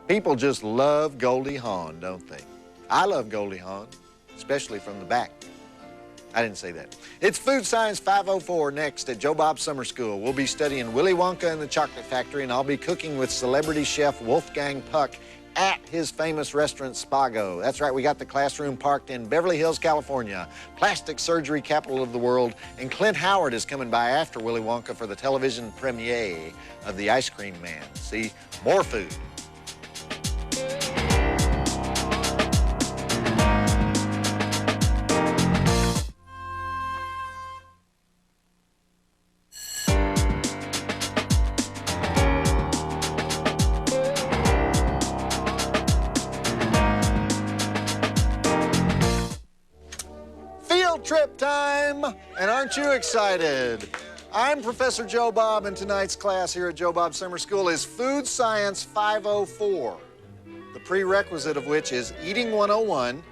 People just love Goldie Hawn, don't they? I love Goldie Hawn, especially from the back. I didn't say that. It's Food Science 504 next at Joe Bob Summer School. We'll be studying Willy Wonka and the Chocolate Factory, and I'll be cooking with celebrity chef Woflgang Puck at his famous restaurant, Spago. That's right, we got the classroom parked in Beverly Hills, California, plastic surgery capital of the world, and Clint Howard is coming by after Willy Wonka for the television premiere of The Ice Cream Man. See, more food. Trip time, and aren't you excited? I'm Professor Joe Bob, and tonight's class here at Joe Bob Summer School is Food Science 504, the prerequisite of which is eating 101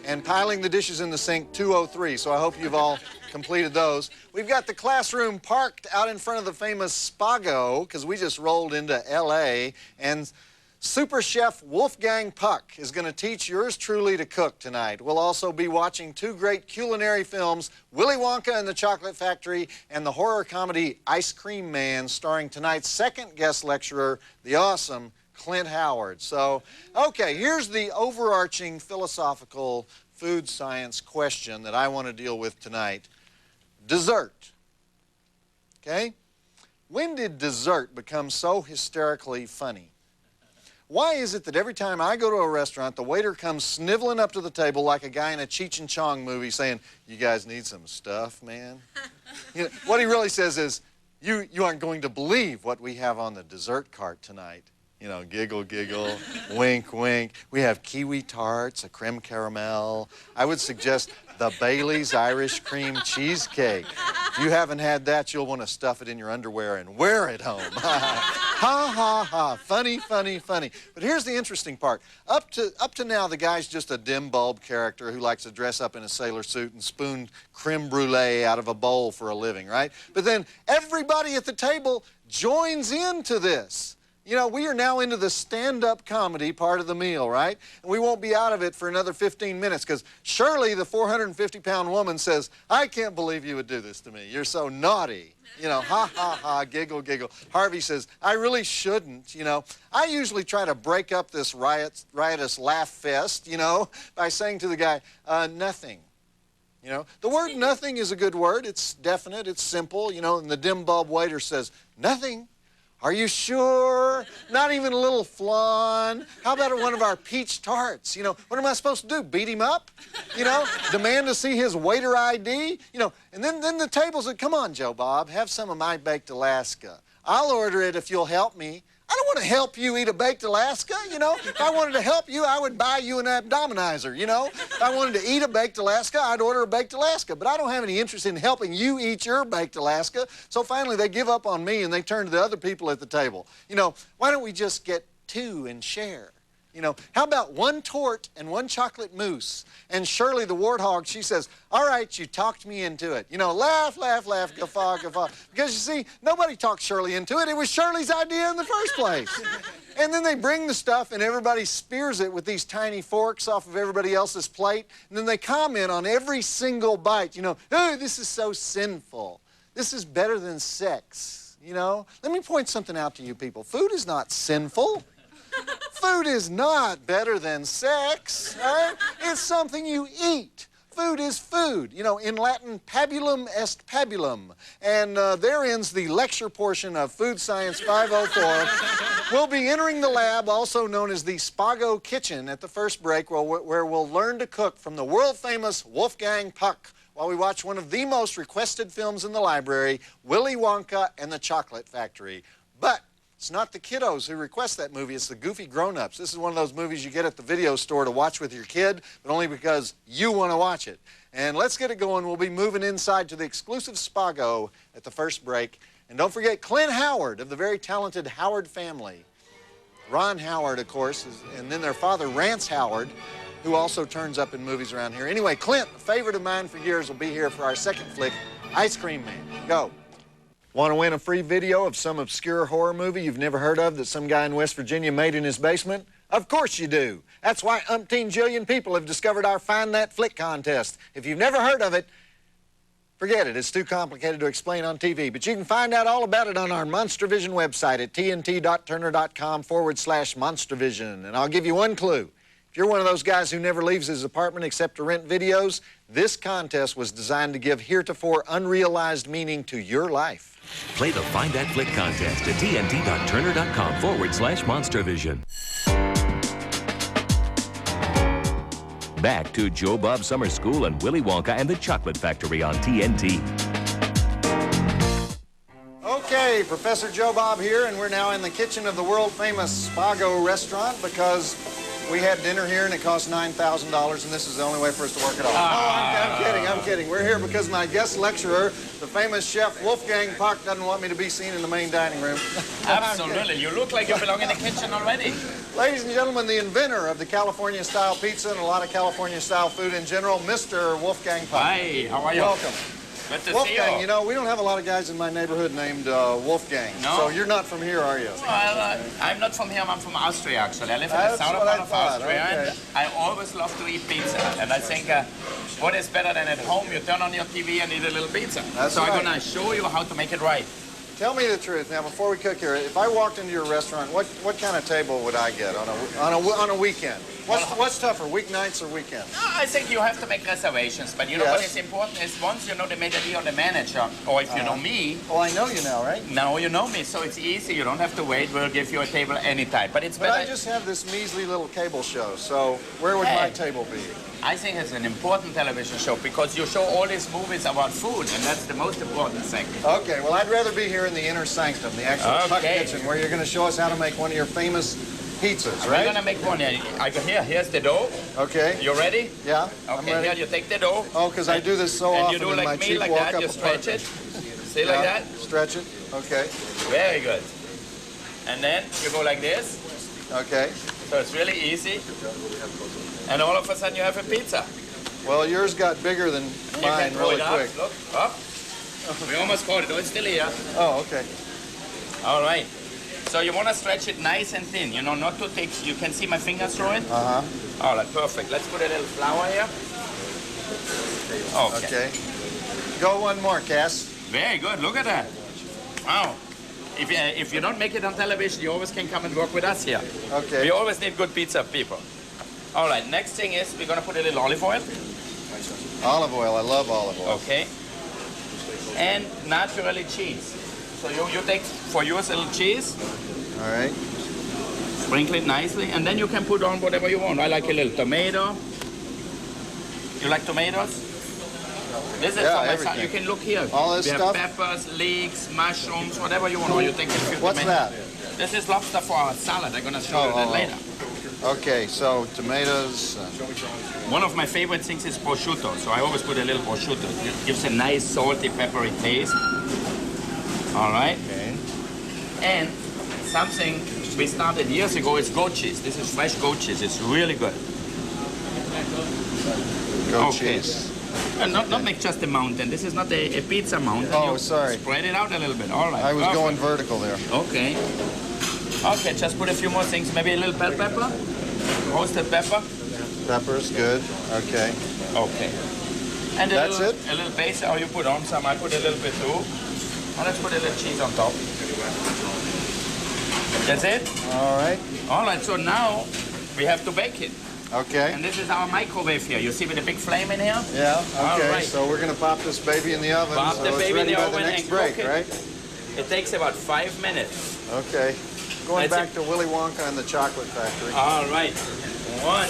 and piling the dishes in the sink 203, so I hope you've all completed those. We've got the classroom parked out in front of the famous Spago, because we just rolled into L.A., and Super Chef Woflgang Puck is going to teach yours truly to cook tonight. We'll also be watching two great culinary films, Willy Wonka and the Chocolate Factory and the horror comedy Ice Cream Man, starring tonight's second guest lecturer, the awesome Clint Howard. So, okay, here's the overarching philosophical food science question that I want to deal with tonight. Dessert. Okay? When did dessert become so hysterically funny? Why is it that every time I go to a restaurant, the waiter comes sniveling up to the table like a guy in a Cheech and Chong movie saying, "You guys need some stuff, man?" You know, what he really says is, you aren't going to believe what we have on the dessert cart tonight. You know, giggle, giggle, wink, wink. We have kiwi tarts, a creme caramel. I would suggest the Bailey's Irish Cream Cheesecake. If you haven't had that, you'll want to stuff it in your underwear and wear it home. Ha, ha, ha. Funny, funny, funny. But here's the interesting part. Up to now, the guy's just a dim bulb character who likes to dress up in a sailor suit and spoon creme brulee out of a bowl for a living, right? But then everybody at the table joins into this. You know, we are now into the stand-up comedy part of the meal, right? And we won't be out of it for another 15 minutes because Shirley, the 450-pound woman, says, "I can't believe you would do this to me. You're so naughty." You know, ha, ha, ha, giggle, giggle. Harvey says, "I really shouldn't," you know. I usually try to break up this riotous laugh fest, you know, by saying to the guy, nothing. You know, the word nothing is a good word. It's definite, it's simple, you know, and the dim bulb waiter says, "Nothing. Are you sure? Not even a little flan? How about one of our peach tarts? You know, what am I supposed to do? Beat him up? You know, demand to see his waiter ID? You know, and then the table said, "Come on, Joe Bob, have some of my baked Alaska. I'll order it if you'll help me." I don't want to help you eat a baked Alaska, you know. If I wanted to help you, I would buy you an abdominizer, you know. If I wanted to eat a baked Alaska, I'd order a baked Alaska. But I don't have any interest in helping you eat your baked Alaska. So finally, they give up on me and they turn to the other people at the table. You know, why don't we just get two and share? You know, how about one tort and one chocolate mousse? And Shirley, the warthog, she says, "All right, you talked me into it." You know, laugh, laugh, laugh, guffaw, guffaw. Because you see, nobody talked Shirley into it. It was Shirley's idea in the first place. And then they bring the stuff and everybody spears it with these tiny forks off of everybody else's plate. And then they comment on every single bite. You know, "Oh, this is so sinful. This is better than sex." You know, let me point something out to you people. Food is not sinful. Food is not better than sex, right? It's something you eat. Food is food. You know, in Latin, pabulum est pabulum. And there ends the lecture portion of Food Science 504. We'll be entering the lab, also known as the Spago Kitchen, at the first break, where we'll learn to cook from the world-famous Woflgang Puck while we watch one of the most requested films in the library, Willy Wonka and the Chocolate Factory. But it's not the kiddos who request that movie, it's the goofy grown-ups. This is one of those movies you get at the video store to watch with your kid, but only because you want to watch it. And let's get it going. We'll be moving inside to the exclusive Spago at the first break. And don't forget Clint Howard of the very talented Howard family. Ron Howard, of course, and then their father, Rance Howard, who also turns up in movies around here. Anyway, Clint, a favorite of mine for years, will be here for our second flick, Ice Cream Man. Go. Want to win a free video of some obscure horror movie you've never heard of that some guy in West Virginia made in his basement? Of course you do. That's why umpteen jillion people have discovered our Find That Flick contest. If you've never heard of it, forget it. It's too complicated to explain on TV. But you can find out all about it on our Monstervision website at tnt.turner.com/Monstervision. And I'll give you one clue. If you're one of those guys who never leaves his apartment except to rent videos, this contest was designed to give heretofore unrealized meaning to your life. Play the Find That Flick contest at tnt.turner.com/Monstervision. Back to Joe Bob Summer School and Willy Wonka and the Chocolate Factory on TNT. Okay, Professor Joe Bob here, and we're now in the kitchen of the world-famous Spago restaurant because we had dinner here and it cost $9,000, and this is the only way for us to work it off. I'm kidding. We're here because my guest lecturer, the famous chef Woflgang Puck, doesn't want me to be seen in the main dining room. Absolutely. You look like you belong in the kitchen already. Ladies and gentlemen, the inventor of the California-style pizza and a lot of California-style food in general, Mr. Woflgang Puck. Hi, how are you? Welcome. Good to see Wolfgang, you. you know, we don't have a lot of guys in my neighborhood named Wolfgang. No? So you're not from here, are you? Well, I'm not from here. I'm from Austria, actually. I live in the southern part of Austria. Okay. And I always love to eat pizza. And I think what is better than at home? You turn on your TV and eat a little pizza. That's so right. I'm going to show you how to make it right. Tell me the truth now, before we cook here. If I walked into your restaurant, what kind of table would I get on a weekend? What's tougher, weeknights or weekends? No, I think you have to make reservations. But you know what is important is once you know the maitre or the manager, or if you know me. Well, I know you now, right? Now you know me, so it's easy. You don't have to wait. We'll give you a table anytime. But it's better. But I just have this measly little cable show, so where would my table be? I think it's an important television show because you show all these movies about food, and that's the most important thing. Okay, well, I'd rather be here in the inner sanctum, the actual Puck kitchen, where you're going to show us how to make one of your famous pizzas, right? We're going to make one here. Here's the dough. Okay. You ready? Yeah, Okay, I'm ready. here you take the dough. Oh, because I do this so often. And you do in my like me, cheap like walk that. up You stretch it. apartment. See, like that? Stretch it. Okay. Very good. And then you go like this. Okay. So it's really easy. And all of a sudden you have a pizza. Well, yours got bigger than mine really quick. Look, up. We almost caught it. Oh, it's still here. Oh, okay. All right. So you want to stretch it nice and thin, you know, not too thick. You can see my fingers through it? Uh-huh. All right, perfect. Let's put a little flour here. Okay. Go one more, Cass. Very good. Look at that. Wow. If you don't make it on television, you always can come and work with us here. Okay. We always need good pizza people. All right, next thing is we're going to put a little olive oil. Olive oil. I love olive oil. Okay. And naturally cheese. So you take, for yours, a little cheese. All right. Sprinkle it nicely, and then you can put on whatever you want. I like a little tomato. You like tomatoes? This is for my son. You can look here. All this stuff? We have peppers, leeks, mushrooms, whatever you want. Or you take a few What's tomatoes. that? This is lobster for our salad. I'm going to show you that later. Okay, so tomatoes. One of my favorite things is prosciutto, so I always put a little prosciutto. It gives a nice salty, peppery taste. All right. Okay. And something we started years ago is goat cheese. This is fresh goat cheese. It's really good. Goat cheese. And not make just a mountain. This is not a pizza mountain. Oh, You sorry. Spread it out a little bit. All right. I was going vertical there. Okay. Okay, just put a few more things. Maybe a little bell pepper. Roasted pepper. Pepper's good. Okay. Okay. And That's it? A little basil. Oh, you put on some. I put a little bit too. And let's put a little cheese on top. That's it? All right. All right, so now we have to bake it. Okay. And this is our microwave here. You see with the big flame in here? Yeah, okay. All right. So we're going to pop this baby in the oven. Pop the baby in the oven next and break, cook it. right? It takes about 5 minutes. Okay. Going That's back to Willy Wonka and the Chocolate Factory. All right. One.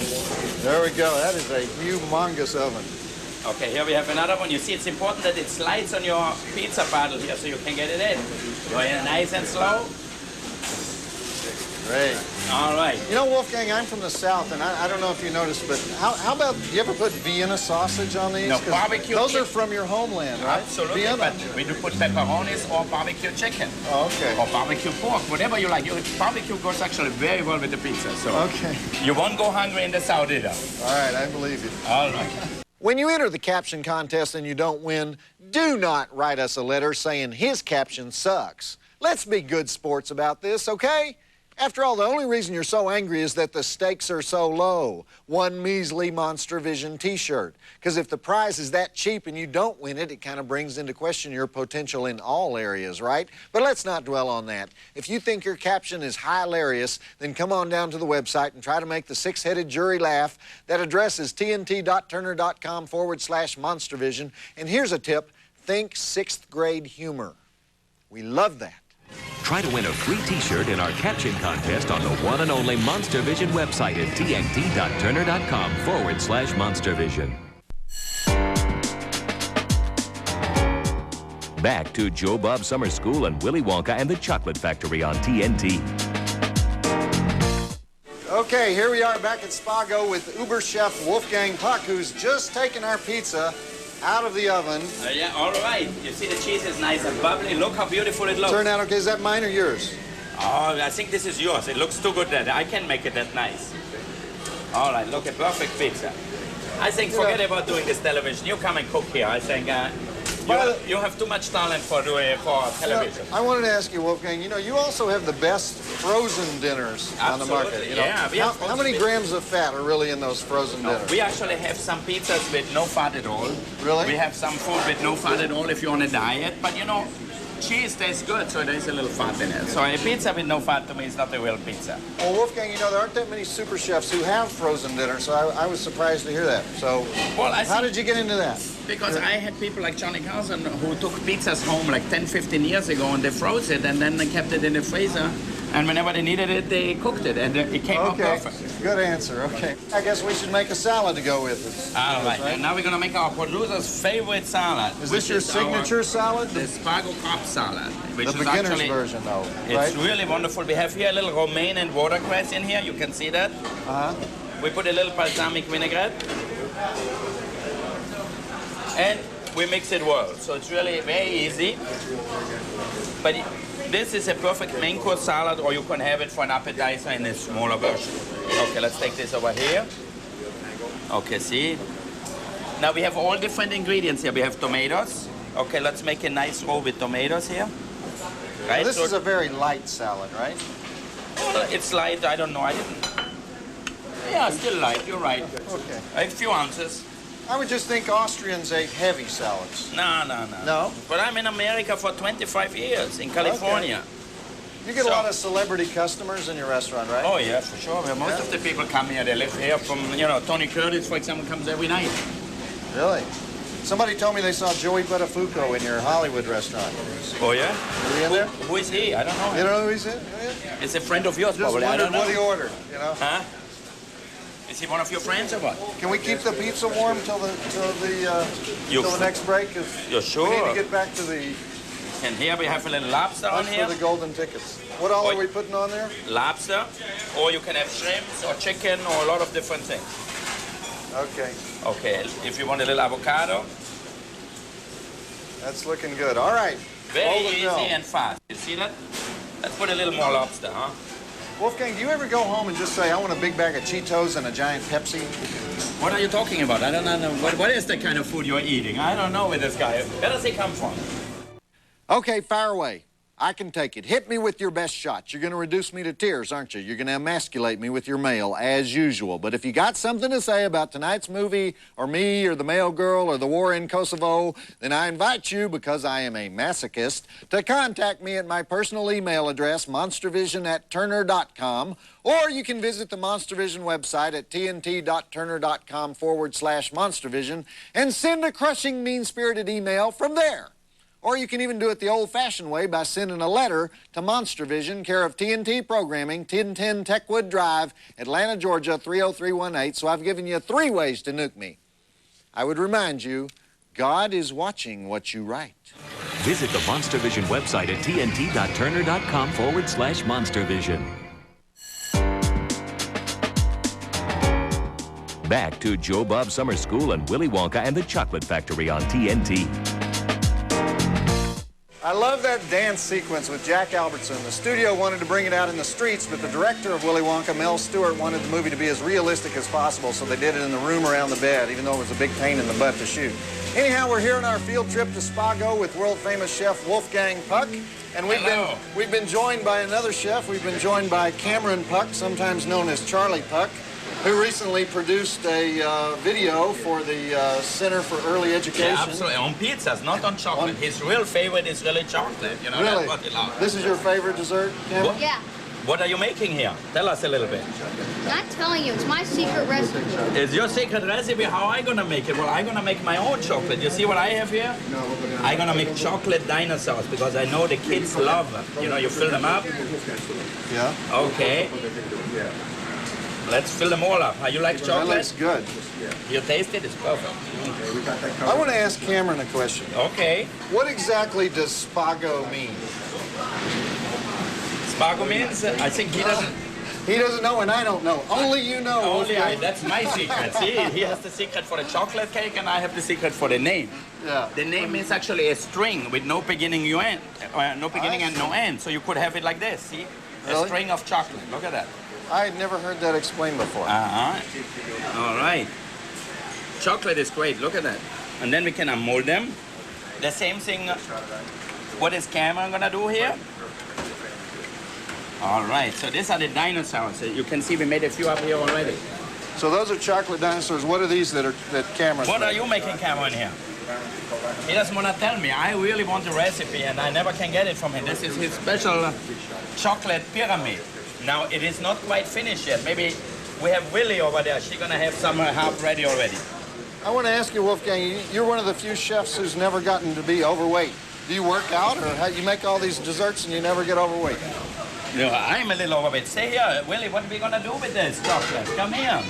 There we go. That is a humongous oven. Okay, here we have another one. You see, it's important that it slides on your pizza paddle here so you can get it in. Go in nice and slow. Great. All right. You know, Wolfgang, I'm from the South, and I don't know if you noticed, but how about, do you ever put Vienna sausage on these? No, 'Cause barbecue those are chicken. from your homeland, right? Absolutely, Vienna. but we do put pepperonis or barbecue chicken. Oh, okay. Or barbecue pork, whatever you like. Barbecue goes actually very well with the pizza. So Okay. you won't go hungry in the South either. All right, I believe you. All right. When you enter the caption contest and you don't win, do not write us a letter saying his caption sucks. Let's be good sports about this, okay? After all, the only reason you're so angry is that the stakes are so low. One measly Monstervision t-shirt. Because if the prize is that cheap and you don't win it, it kind of brings into question your potential in all areas, right? But let's not dwell on that. If you think your caption is hilarious, then come on down to the website and try to make the six-headed jury laugh. That address is tnt.turner.com/Monstervision. And here's a tip, think sixth grade humor. We love that. Try to win a free t-shirt in our caption contest on the one and only Monstervision website at tnt.turner.com/Monstervision. Back to Joe Bob Summer School and Willy Wonka and the Chocolate Factory on TNT. Okay, here we are back at Spago with Uber Chef Woflgang Puck, who's just taken our pizza out of the oven. Yeah, all right. You see the cheese is nice and bubbly. Look how beautiful it looks. Turn out okay. Is that mine or yours? Oh, I think this is yours. It looks too good that I can make it that nice. All right, look, a perfect pizza. I think forget about doing this television. You come and cook here. I think you have too much talent for television. I wanted to ask you, Wolfgang, you know, you also have the best frozen dinners on the market. You know? Yeah, how many grams of fat are really in those frozen dinners? We actually have some pizzas with no fat at all. Really? We have some food with no fat at all if you're on a diet. But, you know, cheese tastes good, so there's a little fat in it. So a pizza with no fat to me is not a real pizza. Well, Wolfgang, you know, there aren't that many super chefs who have frozen dinners, so I was surprised to hear that. So how did you get into that? Because I had people like Johnny Carson who took pizzas home like 10, 15 years ago and they froze it and then they kept it in the freezer. And whenever they needed it, they cooked it and it came out perfect. Good answer, okay. I guess we should make a salad to go with it. All right, and now we're going to make our producer's favorite salad. Is this your signature salad? The Spago crop salad. Which the beginner's actually, version, though, right? It's really wonderful. We have here a little romaine and watercress in here. You can see that. We put a little balsamic vinaigrette. And we mix it well. So it's really very easy. But this is a perfect main course salad, or you can have it for an appetizer in a smaller version. Okay, let's take this over here. Okay, see? Now we have all different ingredients here. We have tomatoes. Okay, let's make a nice roll with tomatoes here. Right? Now this is a very light salad, right? Well, it's light, I don't know. Yeah, still light, you're right. Okay. A few ounces. I would just think Austrians ate heavy salads. No. No? But I'm in America for 25 years, in California. Okay. You get a lot of celebrity customers in your restaurant, right? Oh, yeah, for sure. Well, most of the people come here, they live here from, you know, Tony Curtis, for example, comes every night. Really? Somebody told me they saw Joey Buttafuoco in your Hollywood restaurant. Oh, yeah? Is he in there? Who is he? I don't know. You don't know who he's in? It's a friend of yours, Just probably. I don't know. What he ordered, you know? Huh? Is he one of your friends or what? Can we keep the pizza warm till the next break? You're sure? We need to get back to the... And here we have a little lobster on here. For the golden tickets. What all are we putting on there? Lobster, or you can have shrimps or chicken or a lot of different things. Okay. Okay, if you want a little avocado. That's looking good. All right. Very easy and fast. You see that? Let's put a little more lobster, huh? Wolfgang, do you ever go home and just say, I want a big bag of Cheetos and a giant Pepsi? What are you talking about? I don't know. What is the kind of food you're eating? I don't know where this guy is. Where does he come from? Okay, fire away. I can take it. Hit me with your best shots. You're going to reduce me to tears, aren't you? You're going to emasculate me with your mail, as usual. But if you got something to say about tonight's movie, or me, or the mail girl, or the war in Kosovo, then I invite you, because I am a masochist, to contact me at my personal email address, monstervision@turner.com, or you can visit the Monstervision website at tnt.turner.com/Monstervision and send a crushing, mean-spirited email from there. Or you can even do it the old-fashioned way by sending a letter to Monstervision, care of TNT Programming, 1010 Techwood Drive, Atlanta, Georgia, 30318. So I've given you 3 ways to nuke me. I would remind you, God is watching what you write. Visit the Monstervision website at tnt.turner.com/Monstervision. Back to Joe Bob Summer School and Willy Wonka and the Chocolate Factory on TNT. I love that dance sequence with Jack Albertson. The studio wanted to bring it out in the streets, but the director of Willy Wonka, Mel Stewart, wanted the movie to be as realistic as possible, so they did it in the room around the bed, even though it was a big pain in the butt to shoot. Anyhow, we're here on our field trip to Spago with world-famous chef Woflgang Puck, and we've been joined by another chef. We've been joined by Cameron Puck, sometimes known as Charlie Puck, who recently produced a video for the Center for Early Education. Yeah, absolutely. On pizzas, not on chocolate. His real favorite is really chocolate. You know, really? That's what he loves. This is your favorite dessert, Cameron? Yeah. What are you making here? Tell us a little bit. Not telling you, it's my secret recipe. It's your secret recipe. How am I gonna make it? Well, I'm gonna make my own chocolate. You see what I have here? I'm gonna make chocolate dinosaurs because I know the kids love them. You know, you fill them up. Yeah. Okay. Let's fill them all up. You like chocolate? That looks good. You taste it? It's perfect. I want to ask Cameron a question. Okay. What exactly does Spago mean? Spago means, I think he doesn't. He doesn't know and I don't know. Only you know. Only I. That's my secret. See, he has the secret for the chocolate cake and I have the secret for the name. Yeah. The name is actually a string with no beginning, no beginning and no end. So you could have it like this, see? Really? A string of chocolate. Look at that. I had never heard that explained before. All right. Chocolate is great. Look at that. And then we can mold them. The same thing. What is Cameron gonna do here? All right. So these are the dinosaurs. You can see we made a few up here already. So those are chocolate dinosaurs. What are these that Cameron? What are you making, Cameron, here? He doesn't want to tell me. I really want the recipe, and I never can get it from him. This is his special chocolate pyramid. Now, it is not quite finished yet. Maybe we have Willy over there. She's going to have some half ready already. I want to ask you, Woflgang, you're one of the few chefs who's never gotten to be overweight. Do you work out, or how you make all these desserts and you never get overweight? No, I'm a little overweight. Stay here. Willy, what are we going to do with this chocolate? Come here.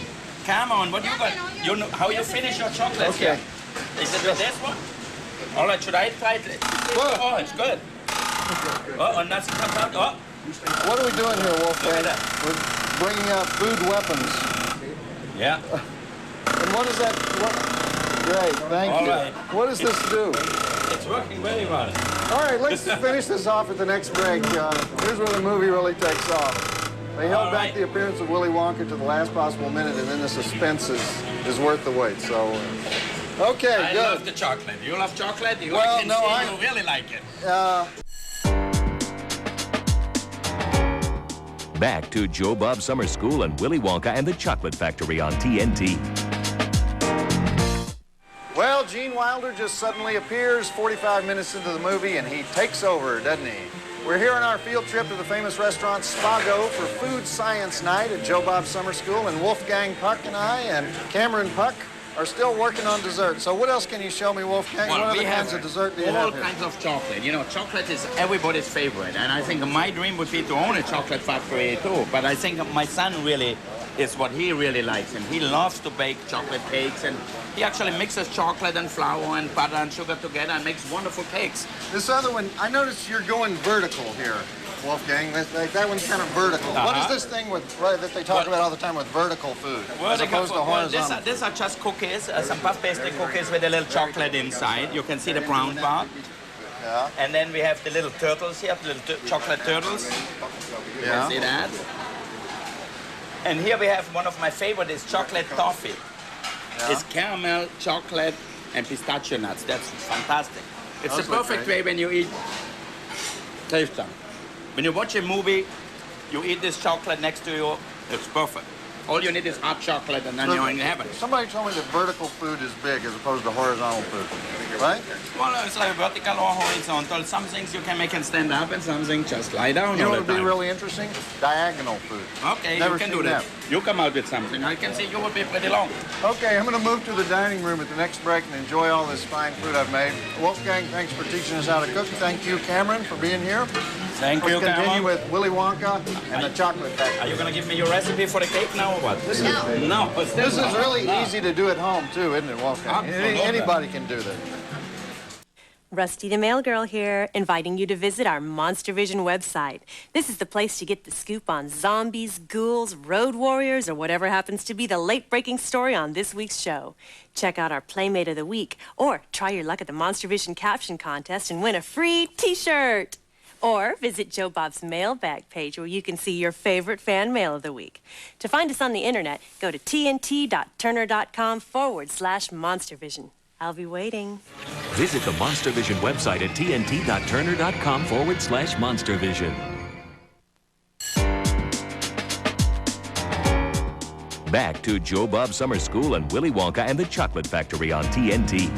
Come on. What you got? You know how you finish your chocolate Okay. here? Is it with this one? All right, should I try it? Oh, it's good. Oh, and that's comes out. Oh. What are we doing here, Woflgang? Look at that. We're bringing out food weapons. Yeah. And what is that? Great, thank you. All right. What does this do? It's working very well. All right, let's finish this off at the next break. Here's where the movie really takes off. They held back the appearance of Willy Wonka to the last possible minute, and then the suspense is worth the wait. So, okay, I good. love the chocolate. You love chocolate? You really like it. Back to Joe Bob Summer School and Willy Wonka and the Chocolate Factory on TNT. Well, Gene Wilder just suddenly appears 45 minutes into the movie, and he takes over, doesn't he? We're here on our field trip to the famous restaurant Spago for Food Science Night at Joe Bob Summer School, and Woflgang Puck and I and Cameron Puck are still working on dessert. So what else can you show me, Woflgang? Well, what other we have kinds of dessert do you all have here? kinds of chocolate. You know, chocolate is everybody's favorite, and I think my dream would be to own a chocolate factory too. But I think my son really is what he really likes, and he loves to bake chocolate cakes, and he actually mixes chocolate and flour and butter and sugar together and makes wonderful cakes. This other one, I noticed you're going vertical here, Woflgang. That one's kind of vertical. What is this thing that they talk about all the time with vertical food, as opposed to horizontal? These are just cookies, some puff pastry cookies with a little chocolate inside. You can see the brown part. Yeah. And then we have the little turtles here, the little chocolate turtles. You can see that. And here we have one of my favorite is chocolate toffee. Yeah. It's caramel, chocolate, and pistachio nuts. That's fantastic. It's Those the look perfect great. way when you eat. Taste them. When you watch a movie, you eat this chocolate next to you. It's perfect. All you need is hot chocolate, and then you're in heaven. Somebody told me that vertical food is big as opposed to horizontal food, right? Well, it's like vertical or horizontal. Some things you can make and stand up, and some things just lie down. You know all what the would be time. really interesting? Diagonal food. Okay, Never you can seen do that. that. You come out with something. I can see you will be pretty long. Okay, I'm going to move to the dining room at the next break and enjoy all this fine food I've made. Woflgang, thanks for teaching us how to cook. Thank you, Cameron, for being here. Thank you, Let's continue Cameron. with Willy Wonka and the Chocolate Are Factory. you going to give me your recipe for the cake now or what? This is, No, it's this is really easy to do at home, too, isn't it, Wolfgang? Absolutely. Anybody can do this. Rusty the Mail Girl here, inviting you to visit our Monstervision website. This is the place to get the scoop on zombies, ghouls, road warriors, or whatever happens to be the late-breaking story on this week's show. Check out our Playmate of the Week, or try your luck at the Monstervision caption contest and win a free t-shirt. Or visit Joe Bob's mailbag page where you can see your favorite fan mail of the week. To find us on the internet, go to tnt.turner.com/Monstervision. I'll be waiting. Visit the Monstervision website at tnt.turner.com/Monstervision. Back to Joe Bob Summer School and Willy Wonka and the Chocolate Factory on TNT.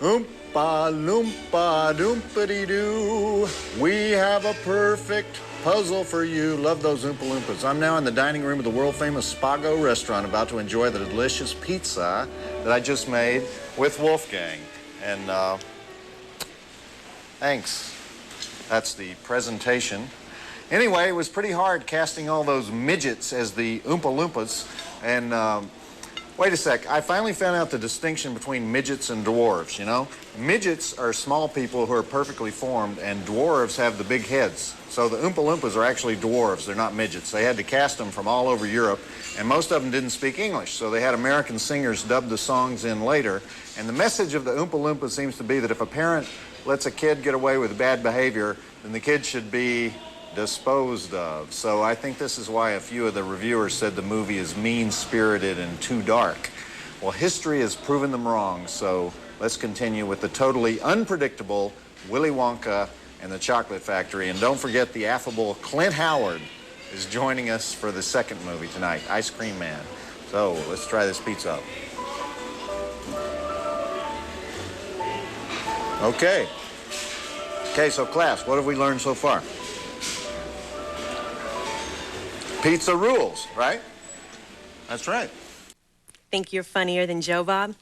Oompa loompa doompity-doo. We have a perfect puzzle for you. Love those Oompa Loompas. I'm now in the dining room of the world-famous Spago restaurant, about to enjoy the delicious pizza that I just made with Woflgang. And thanks. That's the presentation. Anyway, it was pretty hard casting all those midgets as the Oompa Loompas. And wait a sec, I finally found out the distinction between midgets and dwarves, you know? Midgets are small people who are perfectly formed, and dwarves have the big heads. So the Oompa Loompas are actually dwarves, they're not midgets. They had to cast them from all over Europe, and most of them didn't speak English, so they had American singers dub the songs in later. And the message of the Oompa Loompa seems to be that if a parent lets a kid get away with bad behavior, then the kid should be disposed of. So I think this is why a few of the reviewers said the movie is mean-spirited and too dark. Well, history has proven them wrong, so let's continue with the totally unpredictable Willy Wonka and the Chocolate Factory. And don't forget, the affable Clint Howard is joining us for the second movie tonight, Ice Cream Man. So let's try this pizza. Okay, so class, what have we learned so far? Pizza rules, right? That's right. Think you're funnier than Joe Bob?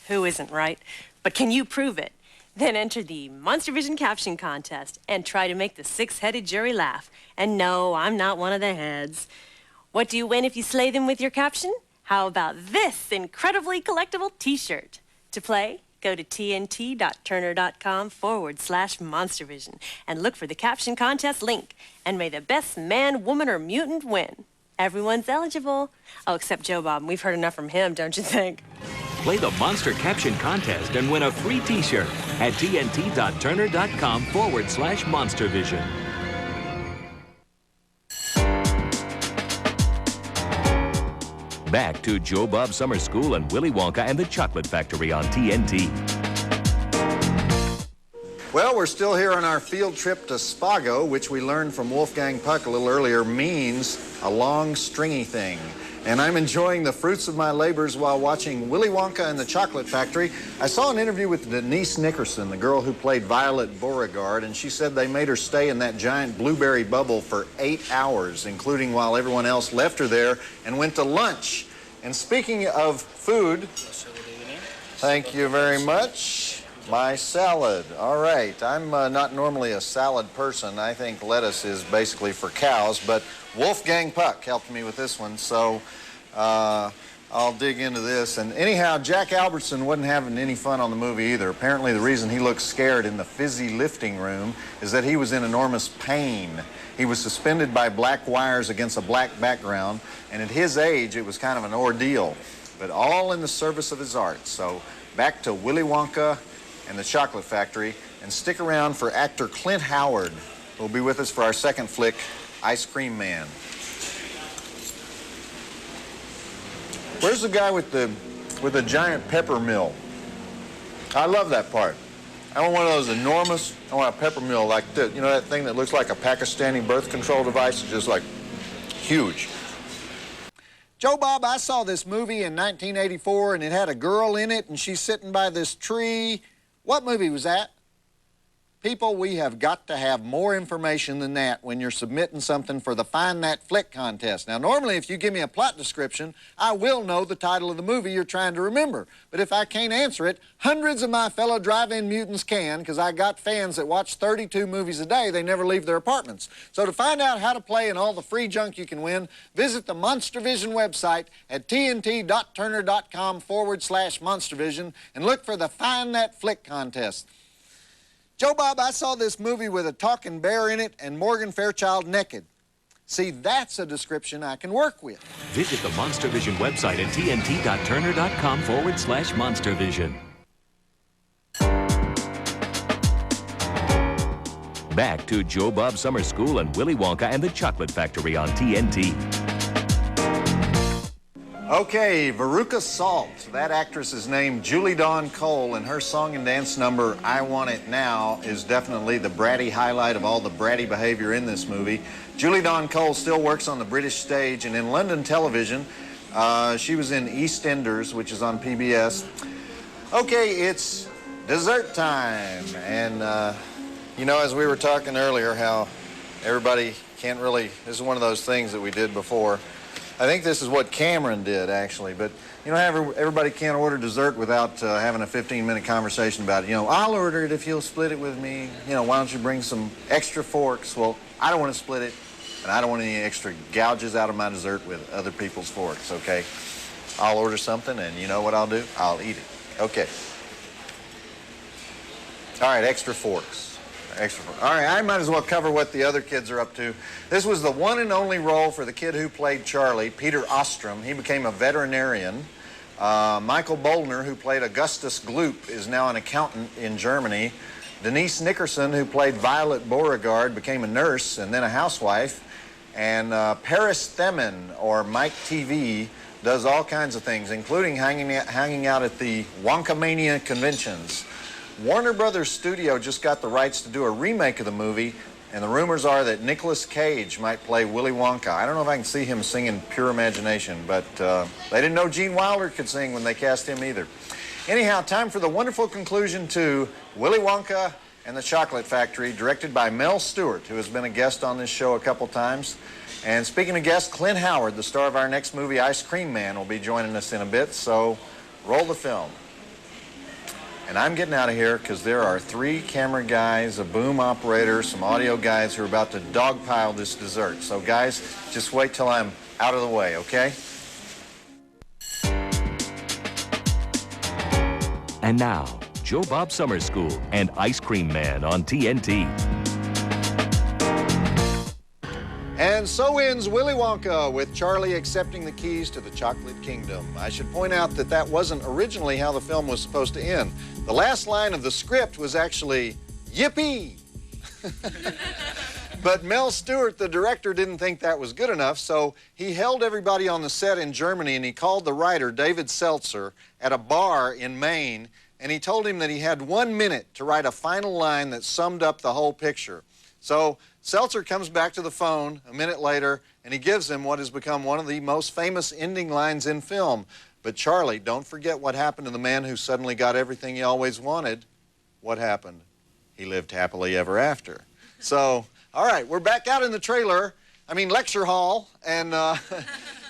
Who isn't, right? But can you prove it? Then enter the Monstervision caption contest and try to make the six-headed jury laugh. And no, I'm not one of the heads. What do you win if you slay them with your caption? How about this incredibly collectible t-shirt? To play, go to tnt.turner.com/Monstervision and look for the caption contest link. And may the best man, woman, or mutant win. Everyone's eligible. Oh, except Joe Bob. We've heard enough from him, don't you think? Play the Monster Caption Contest and win a free t-shirt at tnt.turner.com/Monstervision. Back to Joe Bob Summer School and Willy Wonka and the Chocolate Factory on TNT. Well, we're still here on our field trip to Spago, which we learned from Woflgang Puck a little earlier means a long, stringy thing. And I'm enjoying the fruits of my labors while watching Willy Wonka and the Chocolate Factory. I saw an interview with Denise Nickerson, the girl who played Violet Beauregard, and she said they made her stay in that giant blueberry bubble for 8 hours, including while everyone else left her there and went to lunch. And speaking of food, thank you very much. My salad. All right. I'm not normally a salad person. I think lettuce is basically for cows, but Woflgang Puck helped me with this one, so I'll dig into this. And anyhow, Jack Albertson wasn't having any fun on the movie either. Apparently the reason he looked scared in the fizzy lifting room is that he was in enormous pain. He was suspended by black wires against a black background, and at his age, it was kind of an ordeal, but all in the service of his art. So back to Willy Wonka and the Chocolate Factory, and stick around for actor Clint Howard, who will be with us for our second flick, Ice Cream Man. Where's the guy with the giant pepper mill? I love that part. I want one of those enormous, I want a pepper mill like this. You know that thing that looks like a Pakistani birth control device? It's just like huge. Joe Bob, I saw this movie in 1984, and it had a girl in it, and she's sitting by this tree. What movie was that? People, we have got to have more information than that when you're submitting something for the Find That Flick contest. Now, normally, if you give me a plot description, I will know the title of the movie you're trying to remember. But if I can't answer it, hundreds of my fellow drive-in mutants can, because I got fans that watch 32 movies a day. They never leave their apartments. So to find out how to play and all the free junk you can win, visit the Monstervision website at tnt.turner.com/Monstervision and look for the Find That Flick contest. Joe Bob, I saw this movie with a talking bear in it and Morgan Fairchild naked. See, that's a description I can work with. Visit the Monstervision website at tnt.turner.com/Monstervision. Back to Joe Bob Summer School and Willy Wonka and the Chocolate Factory on TNT. Okay, Veruca Salt. That actress is named Julie Dawn Cole, and her song and dance number, I Want It Now, is definitely the bratty highlight of all the bratty behavior in this movie. Julie Dawn Cole still works on the British stage, and in London television, she was in EastEnders, which is on PBS. Okay, it's dessert time, and you know, as we were talking earlier, how everybody can't really, this is one of those things that we did before. I think this is what Cameron did, actually, but you know, everybody can't order dessert without having a 15-minute conversation about it. You know, I'll order it if you'll split it with me. You know, why don't you bring some extra forks? Well, I don't want to split it, and I don't want any extra gouges out of my dessert with other people's forks, okay? I'll order something, and you know what I'll do? I'll eat it. Okay. All right, extra forks. All right, I might as well cover what the other kids are up to. This was the one and only role for the kid who played Charlie, Peter Ostrom. He became a veterinarian. Michael Bollner, who played Augustus Gloop, is now an accountant in Germany. Denise Nickerson, who played Violet Beauregard, became a nurse and then a housewife. And Paris Themin, or Mike TV, does all kinds of things, including hanging out at the Wonkamania conventions. Warner Brothers Studio just got the rights to do a remake of the movie, and the rumors are that Nicolas Cage might play Willy Wonka. I don't know if I can see him singing Pure Imagination, but they didn't know Gene Wilder could sing when they cast him either. Anyhow, time for the wonderful conclusion to Willy Wonka and the Chocolate Factory, directed by Mel Stewart, who has been a guest on this show a couple times. And speaking of guests, Clint Howard, the star of our next movie, Ice Cream Man, will be joining us in a bit, so roll the film. And I'm getting out of here because there are 3 camera guys, a boom operator, some audio guys who are about to dogpile this dessert. So guys, just wait till I'm out of the way, okay? And now, Joe Bob Summer School and Ice Cream Man on TNT. And so ends Willy Wonka, with Charlie accepting the keys to the Chocolate Kingdom. I should point out that that wasn't originally how the film was supposed to end. The last line of the script was actually, yippee! But Mel Stewart, the director, didn't think that was good enough, so he held everybody on the set in Germany, and he called the writer, David Seltzer, at a bar in Maine, and he told him that he had 1 minute to write a final line that summed up the whole picture. So Seltzer comes back to the phone a minute later, and he gives him what has become one of the most famous ending lines in film. But Charlie, don't forget what happened to the man who suddenly got everything he always wanted. What happened? He lived happily ever after. So, all right, we're back out in the lecture hall, and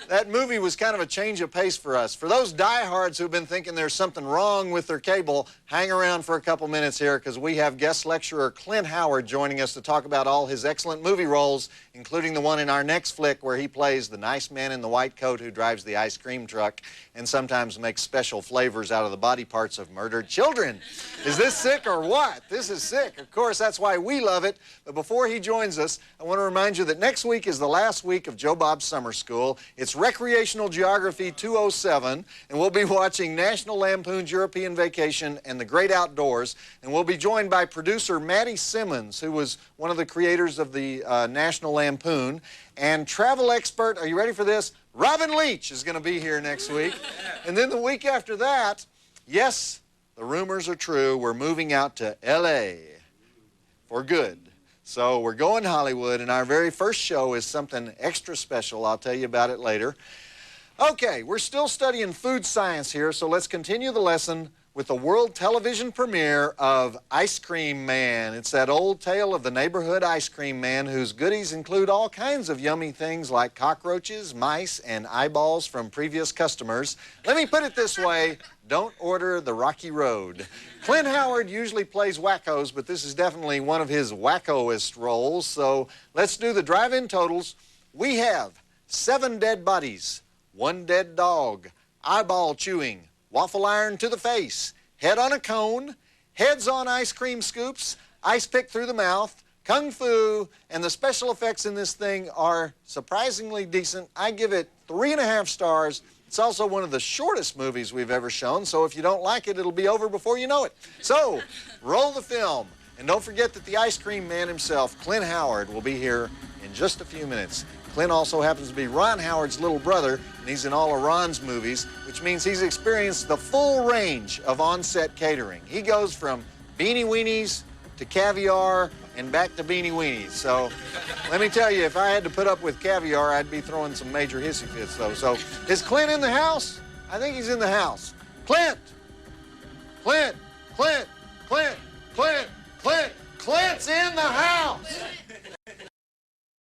that movie was kind of a change of pace for us. For those diehards who've been thinking there's something wrong with their cable, hang around for a couple minutes here, because we have guest lecturer Clint Howard joining us to talk about all his excellent movie roles, including the one in our next flick where he plays the nice man in the white coat who drives the ice cream truck and sometimes makes special flavors out of the body parts of murdered children. Is this sick or what? This is sick. Of course, that's why we love it. But before he joins us, I want to remind you that next week is the last week of Joe Bob Summer School. It's Recreational Geography 207, and we'll be watching National Lampoon's European Vacation and The Great Outdoors, and we'll be joined by producer Matty Simmons, who was one of the creators of the National Lampoon, and travel expert, are you ready for this? Robin Leach is going to be here next week. And then the week after that, yes, the rumors are true, we're moving out to L.A. for good. So we're going to Hollywood, and our very first show is something extra special. I'll tell you about it later. Okay, we're still studying food science here, so let's continue the lesson with the world television premiere of Ice Cream Man. It's that old tale of the neighborhood ice cream man whose goodies include all kinds of yummy things like cockroaches, mice, and eyeballs from previous customers. Let me put it this way, don't order the Rocky Road. Clint Howard usually plays wackos, but this is definitely one of his wackoest roles, so let's do the drive-in totals. We have 7 dead bodies, 1 dead dog, eyeball chewing, waffle iron to the face, head on a cone, heads on ice cream scoops, ice pick through the mouth, kung fu, and the special effects in this thing are surprisingly decent. I give it 3.5 stars. It's also one of the shortest movies we've ever shown, so if you don't like it, it'll be over before you know it. So, roll the film. And don't forget that the ice cream man himself, Clint Howard, will be here in just a few minutes. Clint also happens to be Ron Howard's little brother, and he's in all of Ron's movies, which means he's experienced the full range of on-set catering. He goes from beanie weenies to caviar and back to beanie weenies. So let me tell you, if I had to put up with caviar, I'd be throwing some major hissy fits, though. So is Clint in the house? I think he's in the house. Clint!